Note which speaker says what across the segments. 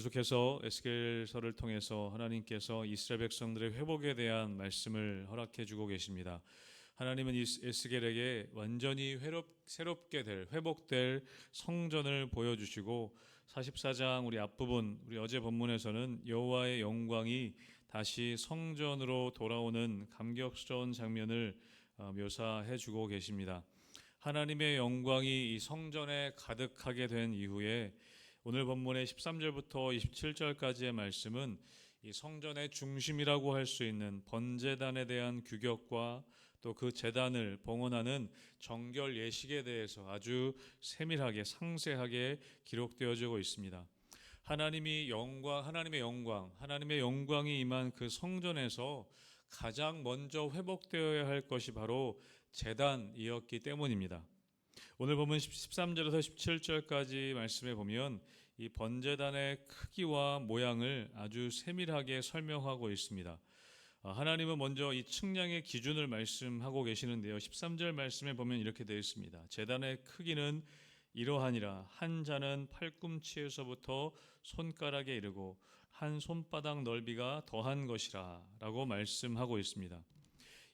Speaker 1: 계속해서 에스겔서를 통해서 하나님께서 이스라엘 백성들의 회복에 대한 말씀을 허락해 주고 계십니다. 하나님은 에스겔에게 완전히 새롭게 회복될 성전을 보여주시고 44장 우리 앞부분 우리 어제 본문에서는 여호와의 영광이 다시 성전으로 돌아오는 감격스러운 장면을 묘사해 주고 계십니다. 하나님의 영광이 이 성전에 가득하게 된 이후에 오늘 본문의 13절부터 27절까지의 말씀은 이 성전의 중심이라고 할 수 있는 번제단에 대한 규격과 또 그 제단을 봉헌하는 정결 예식에 대해서 아주 세밀하게 상세하게 기록되어지고 있습니다. 하나님의 영광이 임한 그 성전에서 가장 먼저 회복되어야 할 것이 바로 제단이었기 때문입니다. 오늘 보면 13절에서 17절까지 말씀에 보면 이 번제단의 크기와 모양을 아주 세밀하게 설명하고 있습니다. 하나님은 먼저 이 측량의 기준을 말씀하고 계시는데요. 13절 말씀에 보면 이렇게 되어 있습니다. 제단의 크기는 이러하니라. 한 잔은 팔꿈치에서부터 손가락에 이르고 한 손바닥 넓이가 더한 것이라 라고 말씀하고 있습니다.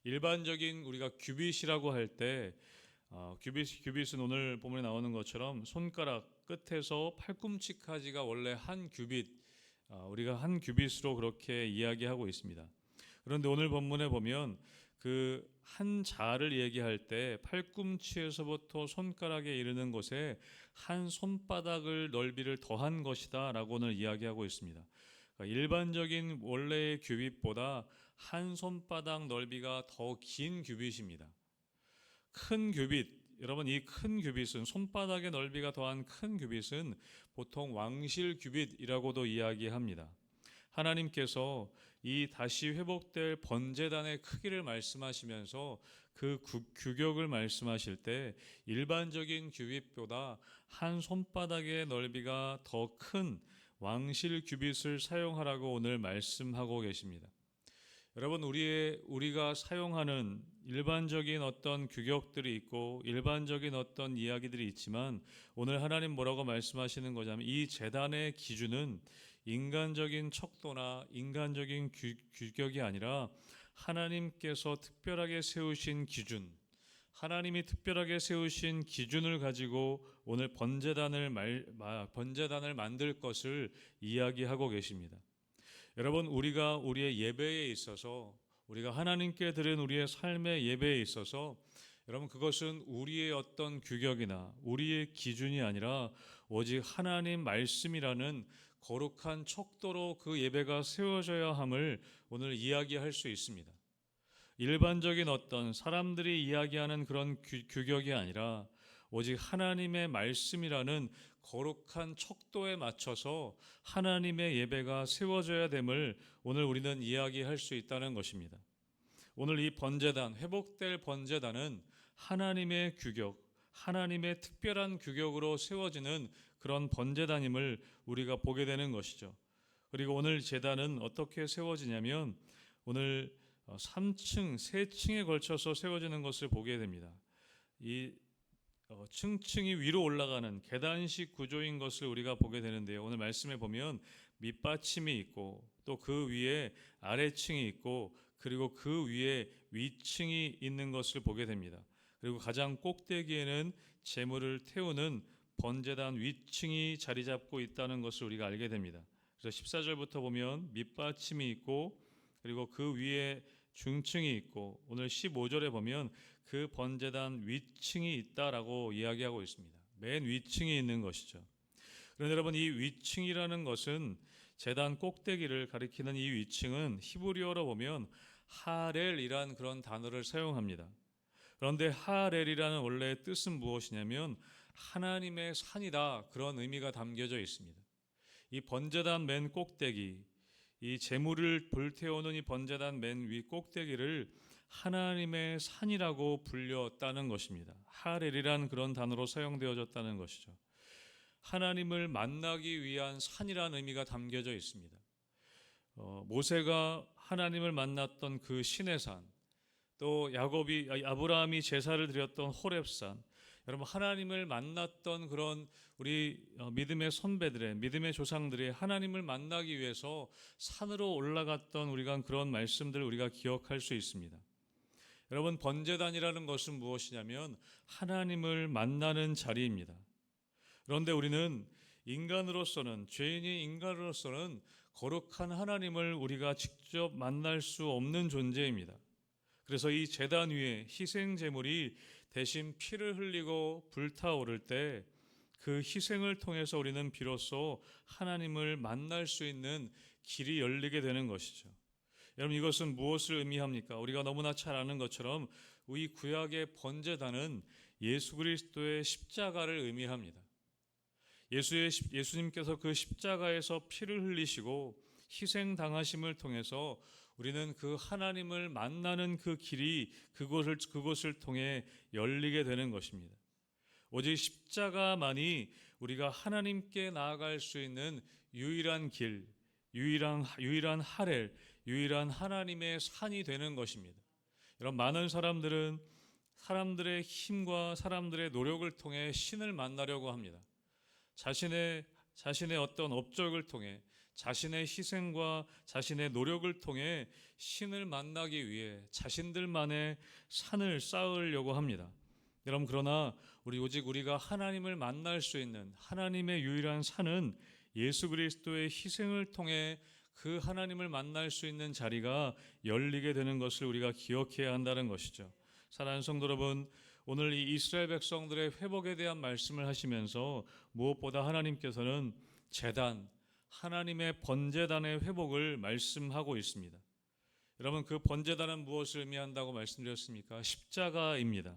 Speaker 1: 일반적인 우리가 규빗이라고 할때 규빗은 오늘 본문에 나오는 것처럼 손가락 끝에서 팔꿈치까지가 원래 한 규빗, 우리가 한 규빗으로 그렇게 이야기하고 있습니다. 그런데 오늘 본문에 보면 그 한 자를 얘기할 때 팔꿈치에서부터 손가락에 이르는 곳에 한 손바닥을 넓이를 더한 것이다 라고 오늘 이야기하고 있습니다. 그러니까 일반적인 원래의 규빗보다 한 손바닥 넓이가 더 긴 규빗입니다. 큰 규빗, 여러분 이 큰 규빗은 손바닥의 넓이가 더한 큰 규빗은 보통 왕실 규빗이라고도 이야기합니다. 하나님께서 이 다시 회복될 번제단의 크기를 말씀하시면서 그 규격을 말씀하실 때 일반적인 규빗보다 한 손바닥의 넓이가 더 큰 왕실 규빗을 사용하라고 오늘 말씀하고 계십니다. 여러분 우리가 사용하는 일반적인 어떤 규격들이 있고 일반적인 어떤 이야기들이 있지만 오늘 하나님 뭐라고 말씀하시는 거냐면 이 제단의 기준은 인간적인 척도나 인간적인 규격이 아니라 하나님께서 특별하게 세우신 기준, 하나님이 특별하게 세우신 기준을 가지고 오늘 번제단을 만들 것을 이야기하고 계십니다. 여러분 우리가 우리의 예배에 있어서 우리가 하나님께 드린 우리의 삶의 예배에 있어서 여러분 그것은 우리의 어떤 규격이나 우리의 기준이 아니라 오직 하나님 말씀이라는 거룩한 척도로 그 예배가 세워져야 함을 오늘 이야기할 수 있습니다. 일반적인 어떤 사람들이 이야기하는 그런 규격이 아니라 오직 하나님의 말씀이라는 거룩한 척도에 맞춰서 하나님의 예배가 세워져야 됨을 오늘 우리는 이야기할 수 있다는 것입니다. 오늘 이 번제단, 회복될 번제단은 하나님의 규격, 하나님의 특별한 규격으로 세워지는 그런 번제단임을 우리가 보게 되는 것이죠. 그리고 오늘 제단은 어떻게 세워지냐면 오늘 3층, 3층에 걸쳐서 세워지는 것을 보게 됩니다. 이 층층이 위로 올라가는 계단식 구조인 것을 우리가 보게 되는데요. 오늘 말씀에 보면 밑받침이 있고 또 그 위에 아래층이 있고 그리고 그 위에 위층이 있는 것을 보게 됩니다. 그리고 가장 꼭대기에는 제물을 태우는 번제단 위층이 자리 잡고 있다는 것을 우리가 알게 됩니다. 그래서 14절부터 보면 밑받침이 있고 그리고 그 위에 중층이 있고 오늘 15절에 보면 그 번제단 위층이 있다라고 이야기하고 있습니다. 맨 위층이 있는 것이죠. 그런데 여러분 이 위층이라는 것은 제단 꼭대기를 가리키는 이 위층은 히브리어로 보면 하렐이란 그런 단어를 사용합니다. 그런데 하렐이라는 원래의 뜻은 무엇이냐면 하나님의 산이다 그런 의미가 담겨져 있습니다. 이 번제단 맨 꼭대기 이 제물을 불태우는 이 번제단 맨 위 꼭대기를 하나님의 산이라고 불렸다는 것입니다. 하렐이란 그런 단어로 사용되어졌다는 것이죠. 하나님을 만나기 위한 산이라는 의미가 담겨져 있습니다. 모세가 하나님을 만났던 그 시내산, 또 아브라함이 제사를 드렸던 호렙산, 여러분, 하나님을 만났던 그런 우리 믿음의 선배들의, 믿음의 조상들의 하나님을 만나기 위해서 산으로 올라갔던 우리가 그런 말씀들을 우리가 기억할 수 있습니다. 여러분, 번제단이라는 것은 무엇이냐면 하나님을 만나는 자리입니다. 그런데 우리는 인간으로서는, 죄인이 인간으로서는 거룩한 하나님을 우리가 직접 만날 수 없는 존재입니다. 그래서 이 제단 위에 희생 제물이 대신 피를 흘리고 불타오를 때 그 희생을 통해서 우리는 비로소 하나님을 만날 수 있는 길이 열리게 되는 것이죠. 여러분, 이것은 무엇을 의미합니까? 우리가 너무나 잘 아는 것처럼 이 구약의 번제단은 예수 그리스도의 십자가를 의미합니다. 예수님께서 그 십자가에서 피를 흘리시고 희생당하심을 통해서 우리는 그 하나님을 만나는 그 길이 그곳을 통해 열리게 되는 것입니다. 오직 십자가만이 우리가 하나님께 나아갈 수 있는 유일한 길, 유일한 하렐, 유일한 하나님의 산이 되는 것입니다. 이런 많은 사람들은 사람들의 힘과 사람들의 노력을 통해 신을 만나려고 합니다. 자신의 어떤 업적을 통해, 자신의 희생과 자신의 노력을 통해 신을 만나기 위해 자신들만의 산을 쌓으려고 합니다. 여러분, 그러나 오직 우리가 하나님을 만날 수 있는 하나님의 유일한 산은 예수 그리스도의 희생을 통해 그 하나님을 만날 수 있는 자리가 열리게 되는 것을 우리가 기억해야 한다는 것이죠. 사랑하는 성도 여러분, 오늘 이 이스라엘 백성들의 회복에 대한 말씀을 하시면서 무엇보다 하나님께서는 제단, 하나님의 번제단의 회복을 말씀하고 있습니다. 여러분, 그 번제단은 무엇을 의미한다고 말씀드렸습니까? 십자가입니다.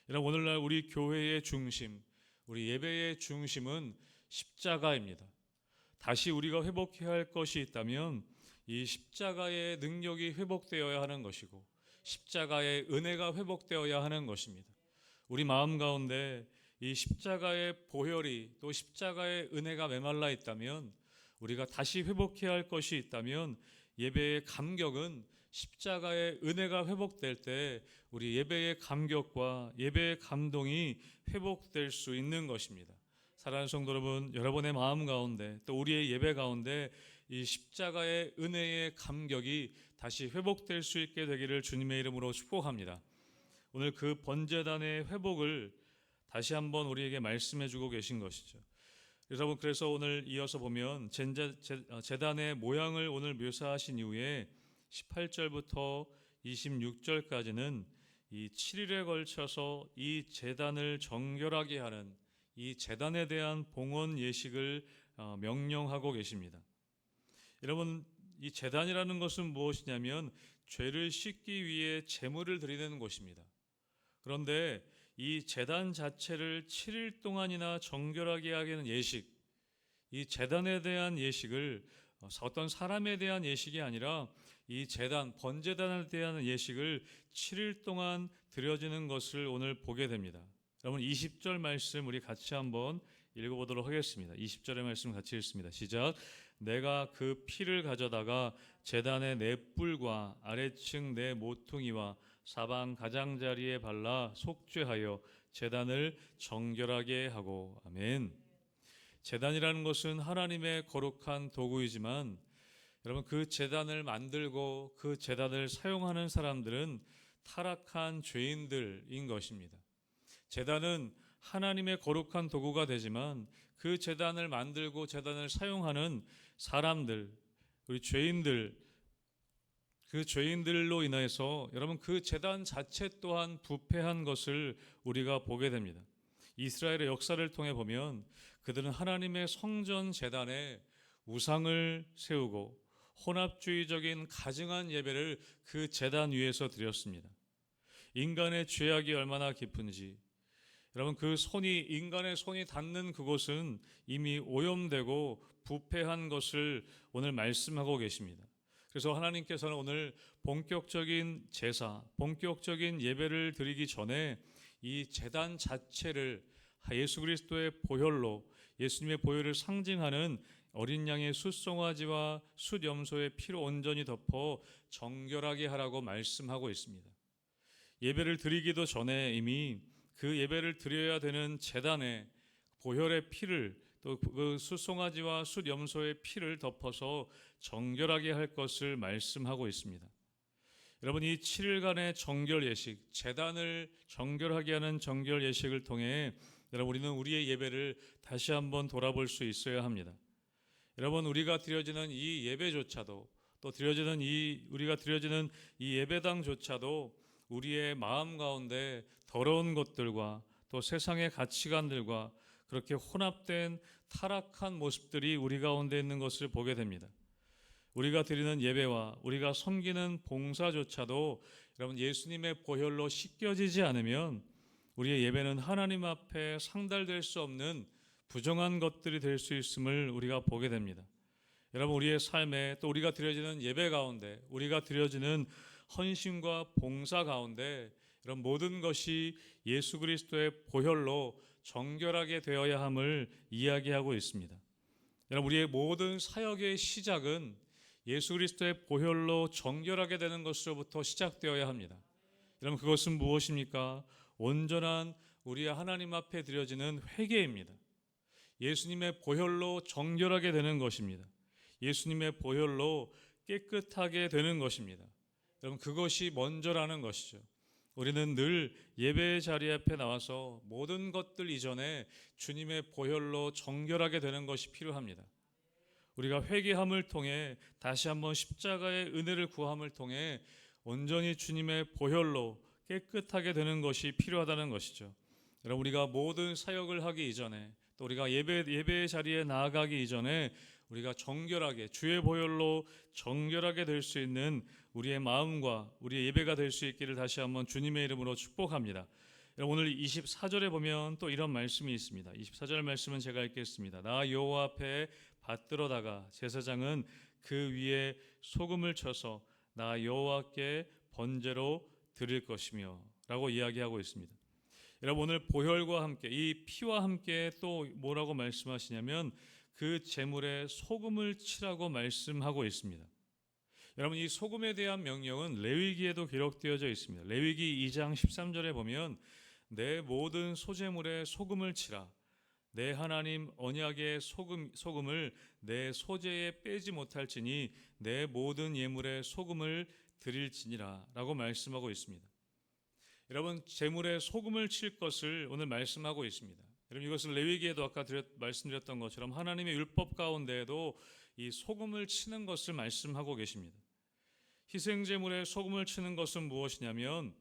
Speaker 1: 여러분, 오늘날 우리 교회의 중심, 우리 예배의 중심은 십자가입니다. 다시 우리가 회복해야 할 것이 있다면 이 십자가의 능력이 회복되어야 하는 것이고 십자가의 은혜가 회복되어야 하는 것입니다. 우리 마음 가운데 이 십자가의 보혈이 또 십자가의 은혜가 메말라 있다면, 우리가 다시 회복해야 할 것이 있다면 예배의 감격은 십자가의 은혜가 회복될 때 우리 예배의 감격과 예배의 감동이 회복될 수 있는 것입니다. 사랑하는 성도 여러분, 여러분의 마음 가운데 또 우리의 예배 가운데 이 십자가의 은혜의 감격이 다시 회복될 수 있게 되기를 주님의 이름으로 축복합니다. 오늘 그 번제단의 회복을 다시 한번 우리에게 말씀해 주고 계신 것이죠. 여러분, 그래서 오늘 이어서 보면 제단의 모양을 오늘 묘사하신 이후에 18절부터 26절까지는 이 7일에 걸쳐서 이 제단을 정결하게 하는 이 제단에 대한 봉헌 예식을 명령하고 계십니다. 여러분, 이 제단이라는 것은 무엇이냐면 죄를 씻기 위해 제물을 드리는 곳입니다. 그런데 이 제단 자체를 7일 동안이나 정결하게 하는 예식, 이 제단에 대한 예식을 어떤 사람에 대한 예식이 아니라 이 제단, 번제단에 대한 예식을 7일 동안 드려지는 것을 오늘 보게 됩니다. 여러분, 20절 말씀 우리 같이 한번 읽어보도록 하겠습니다. 20절의 말씀 같이 읽습니다. 시작. 내가 그 피를 가져다가 제단의 네 뿔과 아래층 네 모퉁이와 사방 가장자리에 발라 속죄하여 제단을 정결하게 하고. 아멘. 제단이라는 것은 하나님의 거룩한 도구이지만 여러분, 그 제단을 만들고 그 제단을 사용하는 사람들은 타락한 죄인들인 것입니다. 제단은 하나님의 거룩한 도구가 되지만 그 제단을 만들고 제단을 사용하는 사람들, 우리 죄인들, 그 죄인들로 인해서 여러분 그 제단 자체 또한 부패한 것을 우리가 보게 됩니다. 이스라엘의 역사를 통해 보면 그들은 하나님의 성전 제단에 우상을 세우고 혼합주의적인 가증한 예배를 그 제단 위에서 드렸습니다. 인간의 죄악이 얼마나 깊은지, 여러분, 인간의 손이 닿는 그곳은 이미 오염되고 부패한 것을 오늘 말씀하고 계십니다. 그래서 하나님께서는 오늘 본격적인 제사, 본격적인 예배를 드리기 전에 이 제단 자체를 예수 그리스도의 보혈로, 예수님의 보혈을 상징하는 어린 양의 숫송아지와 숫염소의 피로 온전히 덮어 정결하게 하라고 말씀하고 있습니다. 예배를 드리기도 전에 이미 그 예배를 드려야 되는 제단에 보혈의 피를 또 그 숫송아지와 숫염소의 피를 덮어서 정결하게 할 것을 말씀하고 있습니다. 여러분, 이 7일간의 정결 예식, 제단을 정결하게 하는 정결 예식을 통해 여러분, 우리는 우리의 예배를 다시 한번 돌아볼 수 있어야 합니다. 여러분, 우리가 드려지는 이 예배조차도, 또 우리가 드려지는 이 예배당조차도 우리의 마음 가운데 더러운 것들과 또 세상의 가치관들과 그렇게 혼합된 타락한 모습들이 우리 가운데 있는 것을 보게 됩니다. 우리가 드리는 예배와 우리가 섬기는 봉사조차도 여러분, 예수님의 보혈로 씻겨지지 않으면 우리의 예배는 하나님 앞에 상달될 수 없는 부정한 것들이 될 수 있음을 우리가 보게 됩니다. 여러분, 우리의 삶에 또 우리가 드려지는 예배 가운데, 우리가 드려지는 헌신과 봉사 가운데 이런 모든 것이 예수 그리스도의 보혈로 정결하게 되어야 함을 이야기하고 있습니다. 여러분, 우리의 모든 사역의 시작은 예수 그리스도의 보혈로 정결하게 되는 것으로부터 시작되어야 합니다. 여러분, 그것은 무엇입니까? 온전한 우리의 하나님 앞에 드려지는 회개입니다. 예수님의 보혈로 정결하게 되는 것입니다. 예수님의 보혈로 깨끗하게 되는 것입니다. 여러분, 그것이 먼저라는 것이죠. 우리는 늘 예배의 자리 앞에 나와서 모든 것들 이전에 주님의 보혈로 정결하게 되는 것이 필요합니다. 우리가 회개함을 통해 다시 한번 십자가의 은혜를 구함을 통해 온전히 주님의 보혈로 깨끗하게 되는 것이 필요하다는 것이죠. 여러분, 우리가 모든 사역을 하기 이전에 또 우리가 예배의 자리에 나아가기 이전에 우리가 정결하게 주의 보혈로 정결하게 될 수 있는 우리의 마음과 우리의 예배가 될 수 있기를 다시 한번 주님의 이름으로 축복합니다. 오늘 24절에 보면 또 이런 말씀이 있습니다. 24절 말씀은 제가 읽겠습니다. 나 여호와 앞에 받들어다가 제사장은 그 위에 소금을 쳐서 나 여호와께 번제로 드릴 것이며 라고 이야기하고 있습니다. 여러분, 오늘 보혈과 함께 이 피와 함께 또 뭐라고 말씀하시냐면 그 제물에 소금을 치라고 말씀하고 있습니다. 여러분, 이 소금에 대한 명령은 레위기에도 기록되어져 있습니다. 레위기 2장 13절에 보면 내 모든 소제물에 소금을 치라. 내 하나님 언약의 소금을 내 소제에 빼지 못할지니 내 모든 예물에 소금을 드릴지니라 라고 말씀하고 있습니다. 여러분, 제물에 소금을 칠 것을 오늘 말씀하고 있습니다. 여러분, 이것은 레위기에도 아까 말씀드렸던 것처럼 하나님의 율법 가운데에도 이 소금을 치는 것을 말씀하고 계십니다. 희생제물에 소금을 치는 것은 무엇이냐면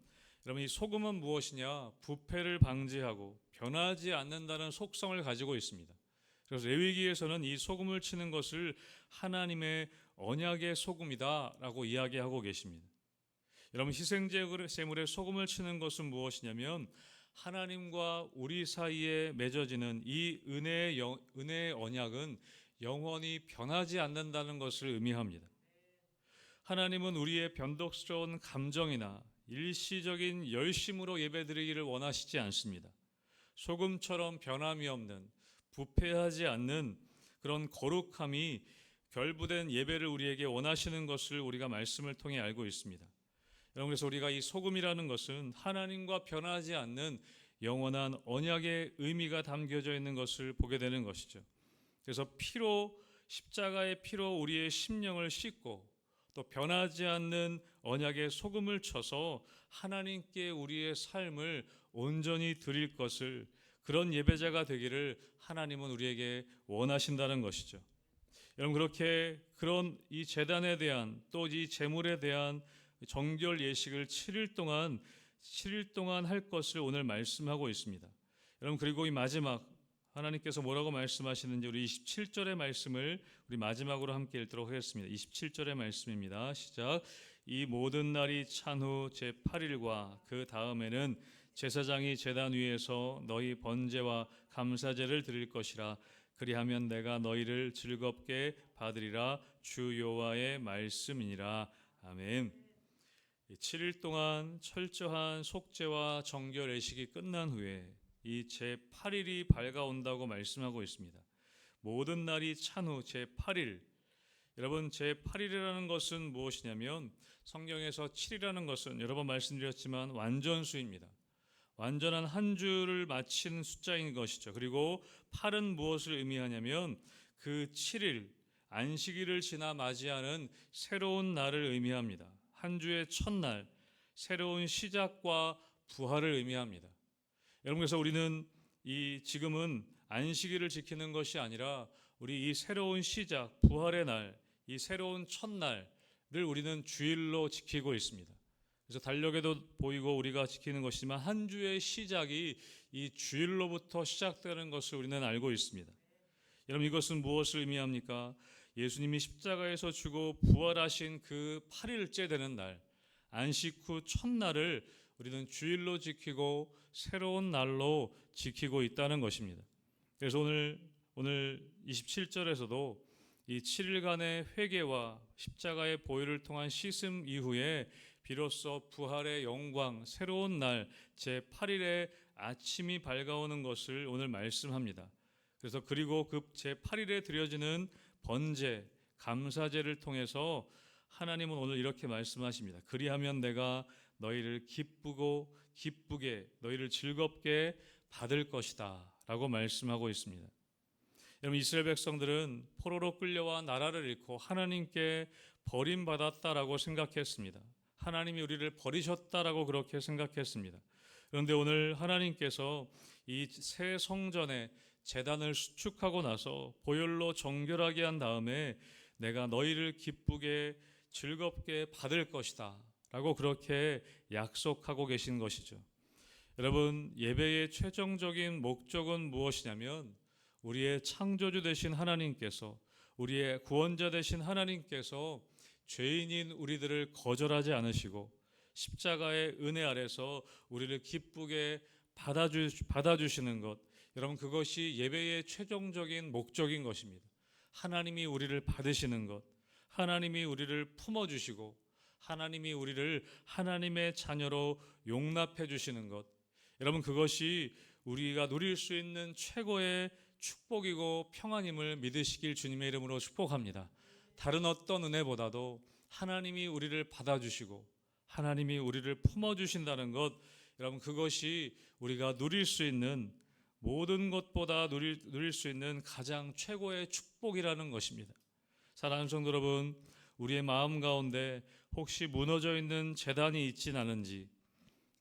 Speaker 1: 여러분, 이 소금은 무엇이냐? 부패를 방지하고 변하지 않는다는 속성을 가지고 있습니다. 그래서 레위기에서는 이 소금을 치는 것을 하나님의 언약의 소금이다라고 이야기하고 계십니다. 여러분, 희생제물에 소금을 치는 것은 무엇이냐면 하나님과 우리 사이에 맺어지는 이 은혜의 언약은 영원히 변하지 않는다는 것을 의미합니다. 하나님은 우리의 변덕스러운 감정이나 일시적인 열심으로 예배드리기를 원하시지 않습니다. 소금처럼 변함이 없는, 부패하지 않는 그런 거룩함이 결부된 예배를 우리에게 원하시는 것을 우리가 말씀을 통해 알고 있습니다. 여러분, 그래서 우리가 이 소금이라는 것은 하나님과 변하지 않는 영원한 언약의 의미가 담겨져 있는 것을 보게 되는 것이죠. 그래서 십자가의 피로 우리의 심령을 씻고 또 변하지 않는 언약의 소금을 쳐서 하나님께 우리의 삶을 온전히 드릴 것을, 그런 예배자가 되기를 하나님은 우리에게 원하신다는 것이죠. 여러분, 그런 이 제단에 대한 또 이 제물에 대한 정결 예식을 7일 동안 할 것을 오늘 말씀하고 있습니다. 여러분, 그리고 이 마지막 하나님께서 뭐라고 말씀하시는지 우리 27절의 말씀을 우리 마지막으로 함께 읽도록 하겠습니다. 27절의 말씀입니다. 시작. 이 모든 날이 찬 후 제8일과 그 다음에는 제사장이 제단 위에서 너희 번제와 감사제를 드릴 것이라. 그리하면 내가 너희를 즐겁게 받으리라. 주 여호와의 말씀이니라. 아멘. 7일 동안 철저한 속죄와 정결 예식이 끝난 후에 이 제8일이 밝아온다고 말씀하고 있습니다. 모든 날이 찬 후 제8일. 여러분, 제8일이라는 것은 무엇이냐면 성경에서 7이라는 것은 여러 번 말씀드렸지만 완전수입니다. 완전한 한 주를 마친 숫자인 것이죠. 그리고 8은 무엇을 의미하냐면 그 7일 안식일을 지나 맞이하는 새로운 날을 의미합니다. 한 주의 첫날, 새로운 시작과 부활을 의미합니다. 여러분, 그래서 우리는 지금은 안식일을 지키는 것이 아니라 우리 이 새로운 시작, 부활의 날, 이 새로운 첫날을 우리는 주일로 지키고 있습니다. 그래서 달력에도 보이고 우리가 지키는 것이지만 한 주의 시작이 이 주일로부터 시작되는 것을 우리는 알고 있습니다. 여러분, 이것은 무엇을 의미합니까? 예수님이 십자가에서 죽어 부활하신 그 8일째 되는 날, 안식 후 첫날을 우리는 주일로 지키고 새로운 날로 지키고 있다는 것입니다. 그래서 오늘 27절에서도 이 7일간의 회개와 십자가의 보혈을 통한 씻음 이후에 비로소 부활의 영광, 새로운 날 제8일의 아침이 밝아오는 것을 오늘 말씀합니다. 그래서 그리고 그 제8일에 드려지는 번제, 감사제를 통해서 하나님은 오늘 이렇게 말씀하십니다. 그리하면 내가 너희를 기쁘게 너희를 즐겁게 받을 것이다 라고 말씀하고 있습니다. 여러분, 이스라엘 백성들은 포로로 끌려와 나라를 잃고 하나님께 버림받았다라고 생각했습니다. 하나님이 우리를 버리셨다라고 그렇게 생각했습니다. 그런데 오늘 하나님께서 이 새 성전에 제단을 수축하고 나서 보혈로 정결하게 한 다음에 내가 너희를 기쁘게 즐겁게 받을 것이다 라고 그렇게 약속하고 계신 것이죠. 여러분, 예배의 최종적인 목적은 무엇이냐면 우리의 창조주 되신 하나님께서, 우리의 구원자 되신 하나님께서 죄인인 우리들을 거절하지 않으시고 십자가의 은혜 아래서 우리를 기쁘게 받아주시는 것, 여러분, 그것이 예배의 최종적인 목적인 것입니다. 하나님이 우리를 받으시는 것, 하나님이 우리를 품어주시고 하나님이 우리를 하나님의 자녀로 용납해 주시는 것, 여러분, 그것이 우리가 누릴 수 있는 최고의 축복이고 평안임을 믿으시길 주님의 이름으로 축복합니다. 다른 어떤 은혜보다도 하나님이 우리를 받아주시고 하나님이 우리를 품어주신다는 것, 여러분, 그것이 우리가 누릴 수 있는 모든 것보다 누릴 수 있는 가장 최고의 축복이라는 것입니다. 사랑하는 성도 여러분, 우리의 마음 가운데 혹시 무너져 있는 재단이 있진 않은지,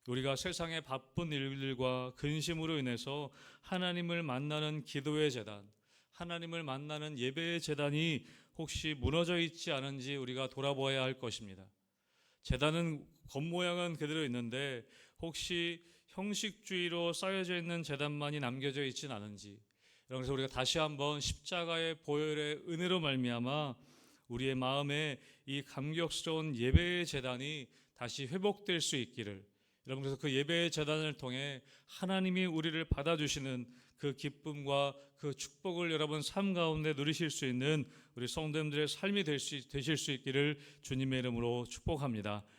Speaker 1: 우리가 세상의 바쁜 일들과 근심으로 인해서 하나님을 만나는 기도의 재단, 하나님을 만나는 예배의 재단이 혹시 무너져 있지 않은지 우리가 돌아보아야 할 것입니다. 재단은 겉모양은 그대로 있는데 혹시 형식주의로 쌓여져 있는 재단만이 남겨져 있진 않은지, 그래서 우리가 다시 한번 십자가의 보혈의 은혜로 말미암아 우리의 마음에 이 감격스러운 예배의 재단이 다시 회복될 수 있기를, 여러분, 그래서 그 예배의 재단을 통해 하나님이 우리를 받아주시는 그 기쁨과 그 축복을 여러분 삶 가운데 누리실 수 있는 우리 성도님들의 삶이 되실 수 있기를 주님의 이름으로 축복합니다.